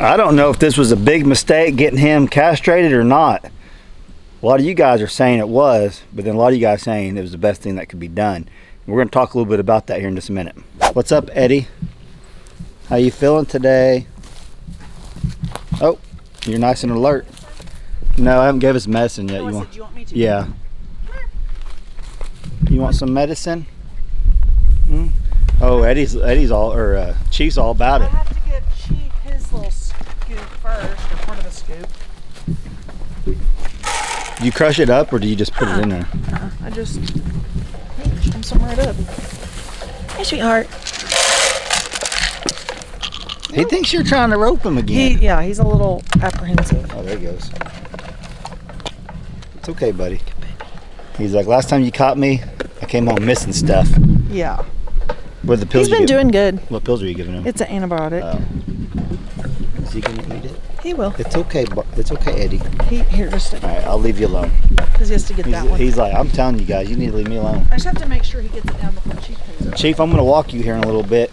I don't know if this was a big mistake getting him castrated or not. A lot of you guys are saying it was, but then a lot of you guys saying it was the best thing that could be done. We're going to talk a little bit about that here in just a minute. What's up, Eddie? How you feeling today? Oh, you're nice and alert. No, I haven't gave us medicine yet. Do you want me to? Yeah. You want some medicine? Oh, Eddie's all, or Chief's all about I it. have to give Chief his little scoop first, or part of a scoop. Do you crush it up or do you just put it in there? I just I'm some right up. Hey, sweetheart. He thinks you're trying to rope him again. Yeah, he's a little apprehensive. Oh, there he goes. It's okay, buddy. He's like, last time you caught me, I came home missing stuff. Yeah. What the pills? He's been doing good. What pills are you giving him? It's an antibiotic. Oh. Is he gonna eat it? He will. It's okay. It's okay, Eddie. Here, just All right, I'll leave you alone. because he has to get that one. He's like, I'm telling you guys, you need to leave me alone. I just have to make sure he gets it down before Chief comes up. Chief, I'm gonna walk you here in a little bit.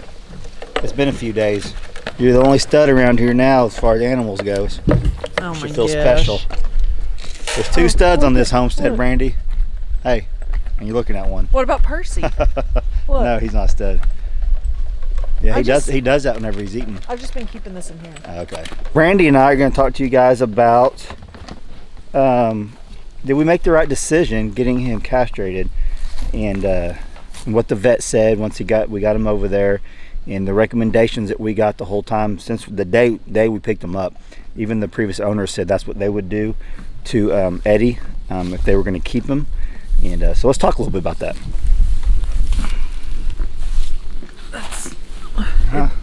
It's been a few days. You're the only stud around here now as far as animals goes. Oh You my should feel gosh. special. There's two studs on this homestead, look. Brandy. Hey, and you're looking at one. What about Percy? Look. No, he's not a stud. Yeah, I just- he does that whenever he's eating. I've just been keeping this in here. Okay. Brandy and I are going to talk to you guys about did we make the right decision getting him castrated, and what the vet said once we got him over there, and the recommendations that we got the whole time since the day we picked him up. Even the previous owner said that's what they would do to Eddie if they were going to keep him. And so let's talk a little bit about that.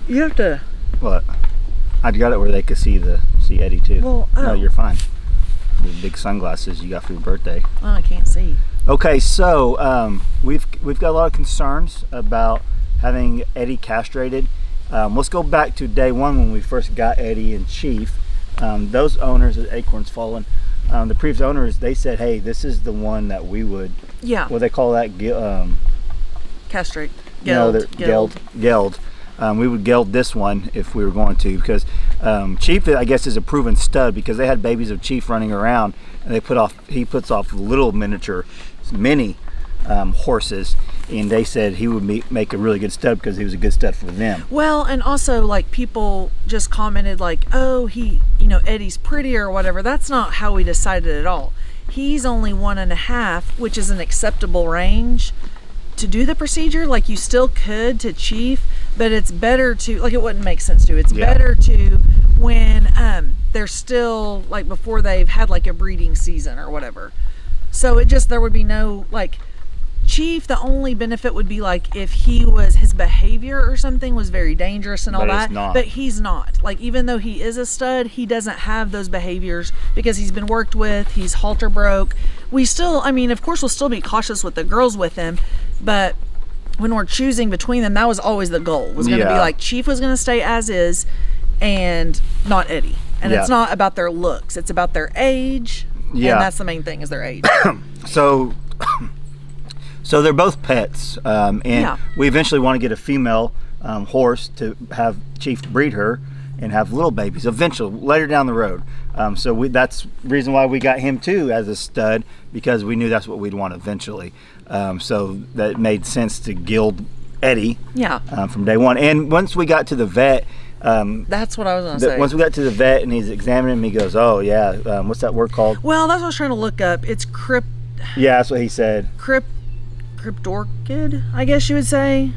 You have to. What? I got it where they could see Eddie too. Well, No, you're fine. The big sunglasses you got for your birthday. Oh, I can't see. Okay, so we've got a lot of concerns about having Eddie castrated. Let's go back to day one when we first got Eddie and Chief. Those owners at Acorns Fallen, the previous owners, they said, hey, this is the one that we would, Yeah. what they call that, Castrate. geld. We would geld this one if we were going to, because Chief, I guess, is a proven stud because they had babies of Chief running around, and he puts off little miniature mini horses, and they said he would make a really good stud because he was a good stud for them. Well, and also like people just commented like, oh, Eddie's pretty or whatever. That's not how we decided at all. He's only 1.5, which is an acceptable range to do the procedure. Like you still could to Chief, but it's better to, like, it wouldn't make sense to. It's better to when they're still like before they've had like a breeding season or whatever. So there would be no like Chief. The only benefit would be like if his behavior or something was very dangerous and all that. But he's not. Like even though he is a stud, he doesn't have those behaviors because he's been worked with. He's halter broke. We still, I mean, of course, we'll still be cautious with the girls with him, but when we're choosing between them, that was always the goal. Was going to be like Chief was going to stay as is, and not Eddie. And it's not about their looks; it's about their age. Yeah, and that's the main thing is their age. So they're both pets, and we eventually want to get a female horse to have Chief breed her and have little babies eventually later down the road. So that's the reason why we got him too as a stud, because we knew that's what we'd want eventually. So that made sense to gild Eddie from day one. And once we got to the vet, that's what I was going to say. Once we got to the vet and he's examining him, he goes, oh yeah, what's that word called? Well, that's what I was trying to look up. It's Yeah, that's what he said. Cryptorchid, I guess you would say.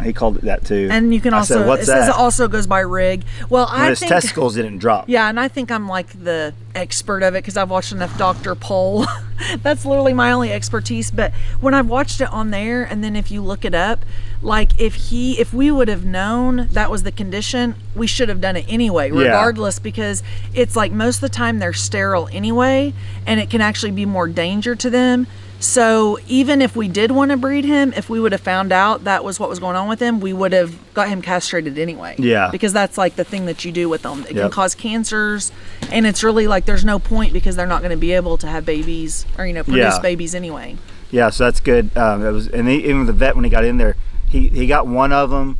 He called it that too. And you can also, said, it says it also goes by rig. Well, I think his testicles didn't drop. Yeah, and I think I'm like the expert of it because I've watched enough Dr. Pol. That's literally my only expertise. But when I've watched it on there, and then if you look it up, like if we would have known that was the condition, we should have done it anyway, regardless, because it's like most of the time they're sterile anyway, and it can actually be more danger to them. So even if we did want to breed him, if we would have found out that was what was going on with him, we would have got him castrated anyway. Yeah. Because that's like the thing that you do with them. It can cause cancers, and it's really like there's no point because they're not going to be able to have babies or produce babies anyway. Yeah, so that's good. Even the vet when he got in there, he got one of them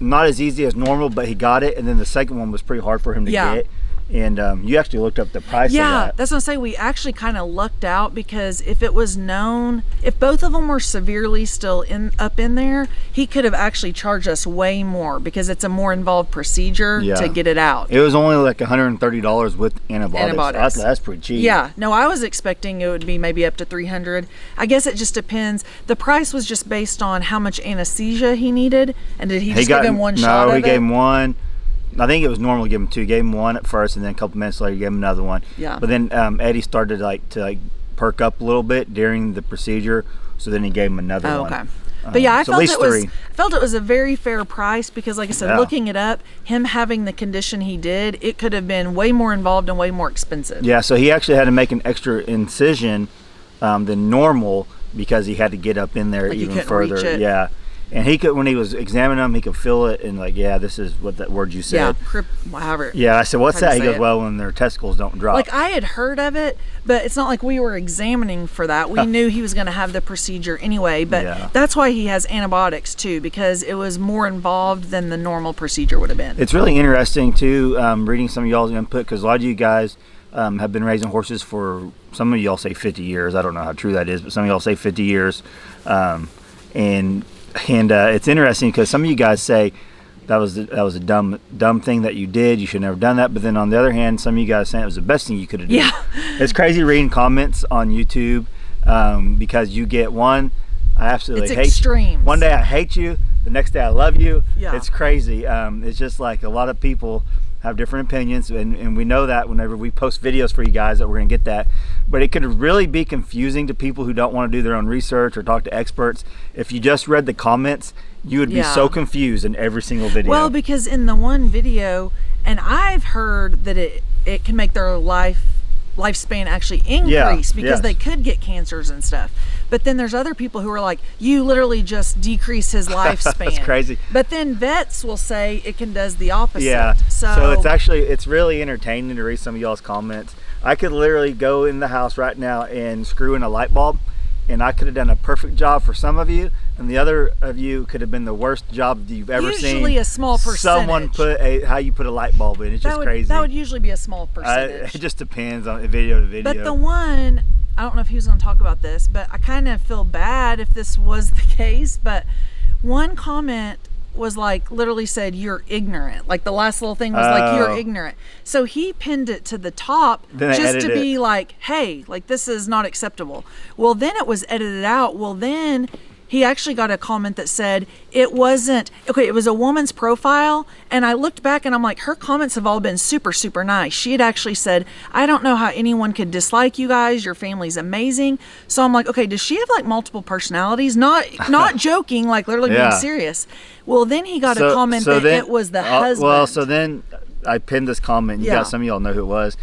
not as easy as normal, but he got it. And then the second one was pretty hard for him to get. And you actually looked up the price of that. Yeah, that's what I'm saying. We actually kind of lucked out, because if it was known, if both of them were severely still up in there, he could have actually charged us way more, because it's a more involved procedure to get it out. It was only like $130 with antibiotics. That's pretty cheap. Yeah, no, I was expecting it would be maybe up to $300. I guess it just depends. The price was just based on how much anesthesia he needed, and did he just give him one shot? No, he gave him one. I think it was normal to give him 2. Gave him one at first, and then a couple minutes later, gave him another one. Yeah. But then Eddie started to perk up a little bit during the procedure, so then he gave him another one. Okay. But yeah, I felt it was a very fair price, because, like I said, looking it up, him having the condition he did, it could have been way more involved and way more expensive. Yeah. So he actually had to make an extra incision than normal, because he had to get up in there even further. Reach it. Yeah. And he could, when he was examining them, he could feel it, and this is what that word you said. Yeah, however. Yeah, I said, what's that? He goes, well, when their testicles don't drop. Like, I had heard of it, but it's not like we were examining for that. We knew he was going to have the procedure anyway, but that's why he has antibiotics too, because it was more involved than the normal procedure would have been. It's really interesting too, reading some of y'all's input, because a lot of you guys have been raising horses for, some of y'all say 50 years. I don't know how true that is, but some of y'all say 50 years. And it's interesting, because some of you guys say that was a dumb thing that you did. You should have never done that. But then on the other hand, some of you guys saying it was the best thing you could have done. Yeah. It's crazy reading comments on YouTube, because you get one, I absolutely hate extremes. You. One day I hate you, the next day I love you. Yeah. It's crazy. It's just like a lot of people have different opinions, and we know that whenever we post videos for you guys that we're going to get that. But it could really be confusing to people who don't want to do their own research or talk to experts. If you just read the comments, you would be so confused in every single video. Well, because in the one video, and I've heard that it can make their lifespan actually increase, because they could get cancers and stuff. But then there's other people who are like, you literally just decrease his lifespan. That's crazy. But then vets will say it does the opposite. Yeah. So it's really entertaining to read some of y'all's comments. I could literally go in the house right now and screw in a light bulb, and I could have done a perfect job for some of you, and the other of you could have been the worst job you've ever seen. Usually a small percentage. Someone how you put a light bulb in. It's just crazy. That would usually be a small percentage. It just depends on video to video. But the one, I don't know if he was going to talk about this, but I kind of feel bad if this was the case. But one comment was like, literally said, "You're ignorant." Like the last little thing was like, "You're ignorant." So he pinned it to the top just to be like, "Hey, like this is not acceptable." Well, then it was edited out. Well, then he actually got a comment that said it wasn't okay. It was a woman's profile, and I looked back and I'm like, her comments have all been super, super nice. She had actually said, "I don't know how anyone could dislike you guys. Your family's amazing." So I'm like, okay, does she have like multiple personalities? Not joking, like literally being serious. Well, then he got a comment that it was the husband. Well, so then I pinned this comment. You got some of y'all know who it was.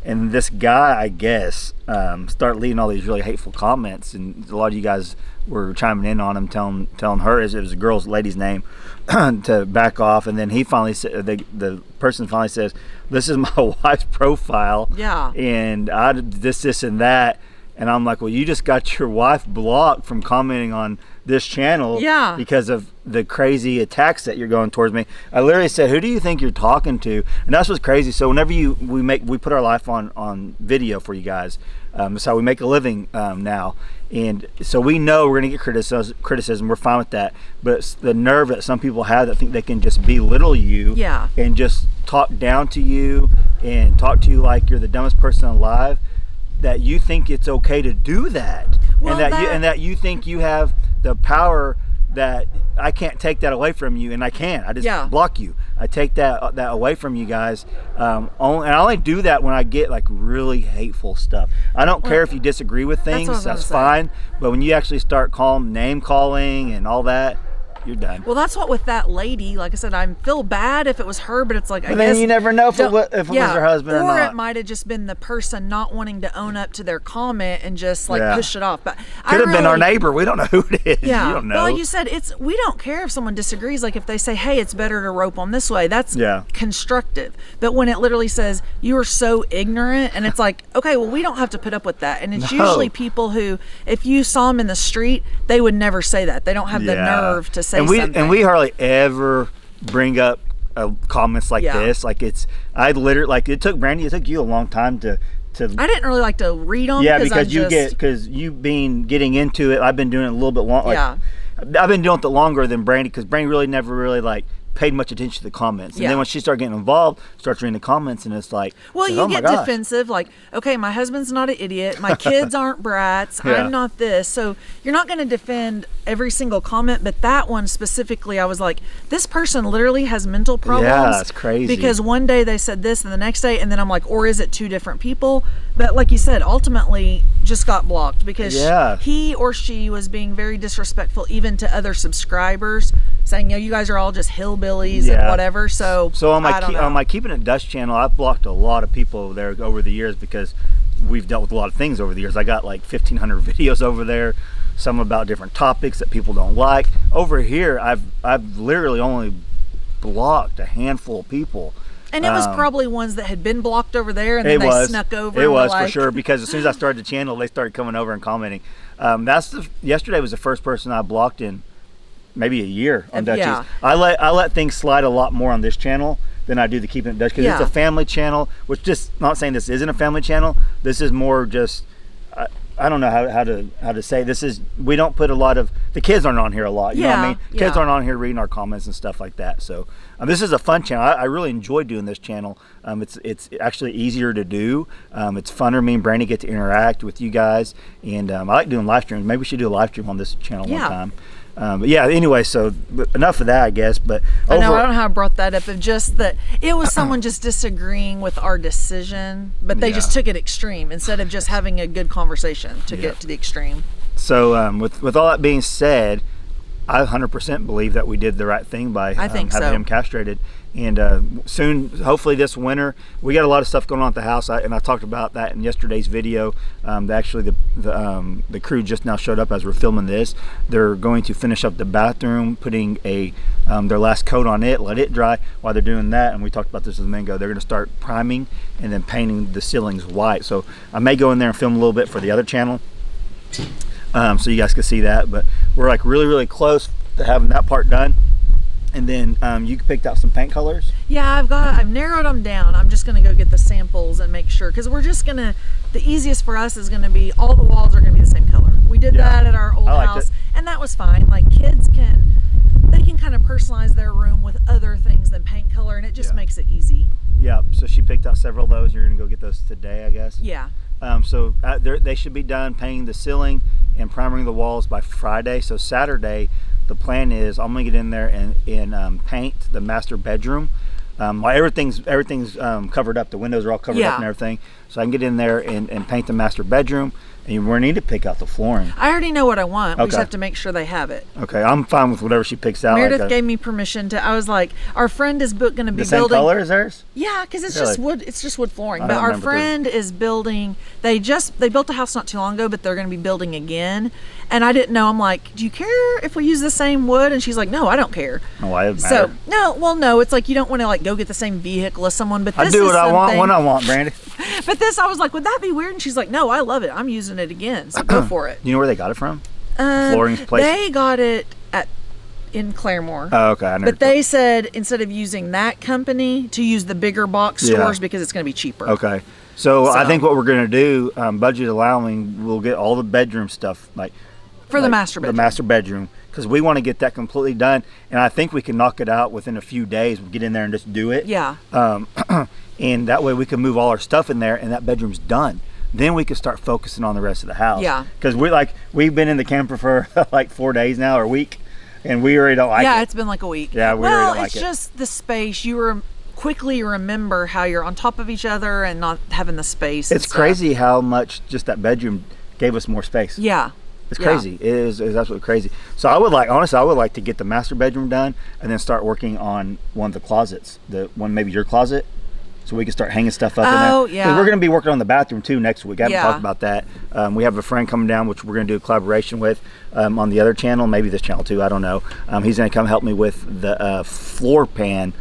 And this guy, I guess, started leaving all these really hateful comments, and a lot of you guys were chiming in on him, telling her, it was a lady's name, to back off. And then he finally said, the person finally says, "This is my wife's profile, and I this and that." And I'm like, well, you just got your wife blocked from commenting on this channel because of the crazy attacks that you're going towards me. I literally said, who do you think you're talking to? And that's what's crazy. So whenever we put our life on video for you guys, that's how we make a living now. And so we know we're going to get criticism. We're fine with that. But it's the nerve that some people have that think they can just belittle you and just talk down to you and talk to you like you're the dumbest person alive, that you think it's okay to do that. Well, and that you think you have the power that I can't take that away from you, and I can. I just block you. I take that away from you guys. And I only do that when I get like really hateful stuff. I don't care if you disagree with things. That's fine. But when you actually start name calling and all that, you're done. Well, that's what with that lady. Like I said, I feel bad if it was her, but it's like, but then you never know if it was her husband or not. Or it might have just been the person not wanting to own up to their comment and just like push it off. But could have been our neighbor. We don't know who it is. Yeah. You don't know. But like you said, we don't care if someone disagrees. Like if they say, "Hey, it's better to rope them this way," that's constructive. But when it literally says you are so ignorant, and it's like, okay, well, we don't have to put up with that. And it's usually people who, if you saw them in the street, they would never say that. They don't have the nerve to say something. And we hardly ever bring up comments like this. Like I literally, like it took you a long time to. I didn't really like to read them. Yeah, because you getting into it. I've been doing it a little bit long. Like, I've been doing it longer than Brandy, because Brandy really never really like paid much attention to the comments. And then when she started getting involved, starts reading the comments, and it's like, well, you get defensive. Like, okay, my husband's not an idiot. My kids aren't brats. I'm not this. So you're not going to defend every single comment, but that one specifically, I was like, this person literally has mental problems. Yeah, it's crazy. Because one day they said this, and the next day, and then I'm like, or is it two different people? But like you said, ultimately just got blocked because he or she was being very disrespectful even to other subscribers, saying, you guys are all just hillbillies and whatever. So on my Keeping It Dutch channel, I've blocked a lot of people over there over the years, because we've dealt with a lot of things over the years. I got like 1,500 videos over there, some about different topics that people don't like. Over here, I've literally only blocked a handful of people. And it was probably ones that had been blocked over there, and then they snuck over. It was for sure, because as soon as I started the channel, they started coming over and commenting. Yesterday was the first person I blocked in maybe a year on Dutchies. Yeah. I let things slide a lot more on this channel than I do the Keeping It Dutch, because it's a family channel. Which, just not saying this isn't a family channel. This is more just. I don't know how to say this is. We don't put a lot of, the kids aren't on here a lot. You know what I mean? Kids aren't on here reading our comments and stuff like that. So this is a fun channel. I really enjoy doing this channel. It's actually easier to do. It's funner. Me and Brandy get to interact with you guys, and I like doing live streams. Maybe we should do a live stream on this channel one time. But yeah, anyway, so enough of that, I guess. But I don't know how I brought that up. Of just that it was someone just disagreeing with our decision, but they just took it extreme instead of just having a good conversation to get to the extreme. So with all that being said, I 100% believe that we did the right thing by having him castrated. And soon, hopefully this winter, we got a lot of stuff going on at the house, and I talked about that in yesterday's video. Actually, the crew just now showed up as we're filming this. They're going to finish up the bathroom, putting their last coat on it, let it dry. While they're doing that, and we talked about this a minute ago, they're going to start priming and then painting the ceilings white. So I may go in there and film a little bit for the other channel, so you guys can see that. But we're like really, really close to having that part done. And then you picked out some paint colors? Yeah, I've narrowed them down. I'm just gonna go get the samples and make sure, because we're just gonna, the easiest for us is gonna be all the walls are gonna be the same color. We did that at our old house, and that was fine. Like, kids can kind of personalize their room with other things than paint color, and it just makes it easy. Yeah, so she picked out several of those. You're gonna go get those today, I guess? Yeah. So they should be done painting the ceiling and priming the walls by Friday. So Saturday, the plan is I'm gonna get in there and paint the master bedroom. Everything's covered up. The windows are all covered up and everything. So I can get in there and paint the master bedroom. And we need to pick out the flooring. I already know what I want. We just have to make sure they have it. Okay, I'm fine with whatever she picks out. Meredith gave me permission to. I was like, our friend is going to be building. The same color as hers? Yeah, because it's just wood. It's just wood flooring. But our friend is building. They built a house not too long ago, but they're going to be building again. And I didn't know. I'm like, do you care if we use the same wood? And she's like, no, I don't care. Oh, why does it matter? So no. It's like you don't want to like go get the same vehicle as someone. But this I do what I want when I want, Brandy. But this, I was like, would that be weird? And she's like, no, I love it. I'm using it again. So go for it. You know where they got it from? Flooring's place. They got it in Claremore. Oh, okay. But they said instead of using that company, to use the bigger box stores because it's going to be cheaper. Okay. So I think what we're going to do, budget allowing, we'll get all the bedroom stuff for the master bedroom. The master bedroom, because we want to get that completely done, and I think we can knock it out within a few days. We'll get in there and just do it. Yeah. And that way we can move all our stuff in there, and that bedroom's done. Then we can start focusing on the rest of the house. Yeah. Because we've been in the camper for like 4 days now, or a week, and we already don't like it. Yeah, it's been like a week. Yeah, we already don't like it. Well, it's just the space. You quickly remember how you're on top of each other and not having the space. It's crazy how much just that bedroom gave us more space. Yeah. It's crazy. It is absolutely crazy. So I would like to get the master bedroom done and then start working on one of the closets. Maybe your closet. So we can start hanging stuff up in there. Oh, yeah. 'Cause we're going to be working on the bathroom too next week. I haven't talked about that. We have a friend coming down, which we're going to do a collaboration with on the other channel, maybe this channel too, I don't know. He's going to come help me with the floor pan.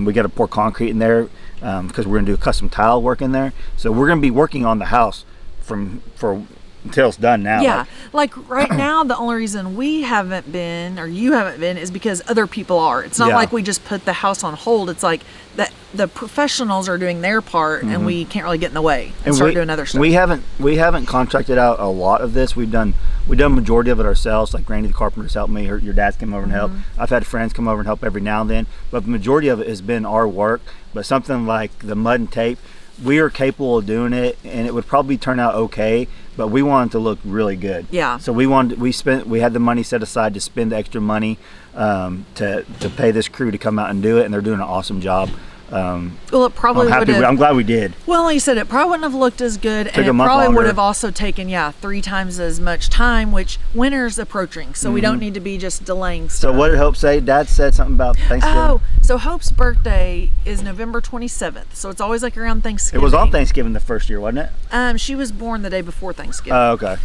We got to pour concrete in there because we're going to do custom tile work in there. So we're going to be working on the house for until it's done now. Yeah, like right now, the only reason we haven't been, or you haven't been, is because other people are. It's not like we just put the house on hold. It's like that the professionals are doing their part, and we can't really get in the way and start doing other stuff. We haven't contracted out a lot of this. We've done majority of it ourselves. Like Randy the carpenter's helped me. Your dad's come over and helped. I've had friends come over and help every now and then, but the majority of it has been our work. But something like the mud and tape, we are capable of doing it, and it would probably turn out okay, but we wanted to look really good. Yeah. So we had the money set aside to spend the extra money to pay this crew to come out and do it, and they're doing an awesome job. Well, it probably would have. I'm glad we did. Well, like you said, it probably wouldn't have looked as good, and it probably would have also taken 3 times as much time, which winter's approaching, so we don't need to be just delaying stuff. So what did Hope say? Dad said something about Thanksgiving. Oh, so Hope's birthday is November 27th, so it's always like around Thanksgiving. It was on Thanksgiving the first year, wasn't it? She was born the day before Thanksgiving. Oh, okay.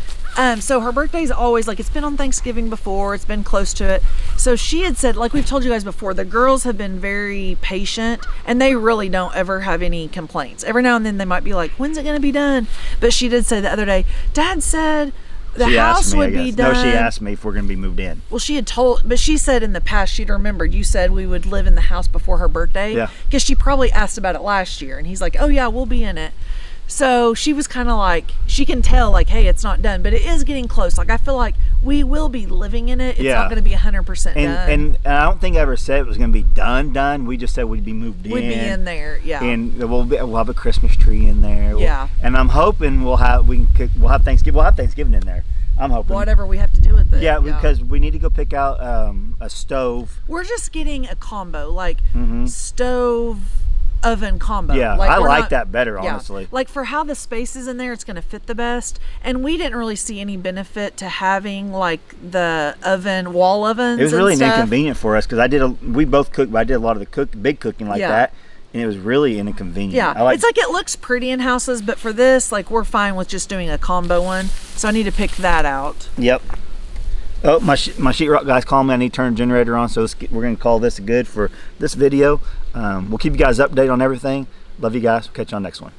So her birthday's always like, it's been on Thanksgiving before, it's been close to it. So she had said, like we've told you guys before, the girls have been very patient, and they really don't ever have any complaints. Every now and then they might be like, when's it going to be done? But she did say the other day, Dad said the house would be done. No, she asked me if we're going to be moved in. Well, but she said in the past, she'd remembered you said we would live in the house before her birthday. Yeah. Because she probably asked about it last year, and he's like, oh yeah, we'll be in it. So she was kind of like, she can tell like, hey, it's not done, but it is getting close. Like I feel like we will be living in it. It's not going to be 100% done. And I don't think I ever said it was going to be done. We just said we'd be moved in. We'd be in there, yeah. And we'll have a Christmas tree in there. Yeah. And I'm hoping we'll have Thanksgiving. We'll have Thanksgiving in there. I'm hoping. Whatever we have to do with it. Yeah, because we need to go pick out a stove. We're just getting a combo, like stove oven combo. Yeah, like, I like that better, honestly. Like for how the space is in there, it's going to fit the best. And we didn't really see any benefit to having like the wall ovens. It was really inconvenient for us because we both cooked, but I did a lot of the big cooking like that. And it was really inconvenient. Yeah, it's like it looks pretty in houses, but for this, like we're fine with just doing a combo one. So I need to pick that out. Yep. Oh, my sheetrock guys called me. I need to turn the generator on, so we're going to call this good for this video. We'll keep you guys updated on everything. Love you guys. We'll catch you on the next one.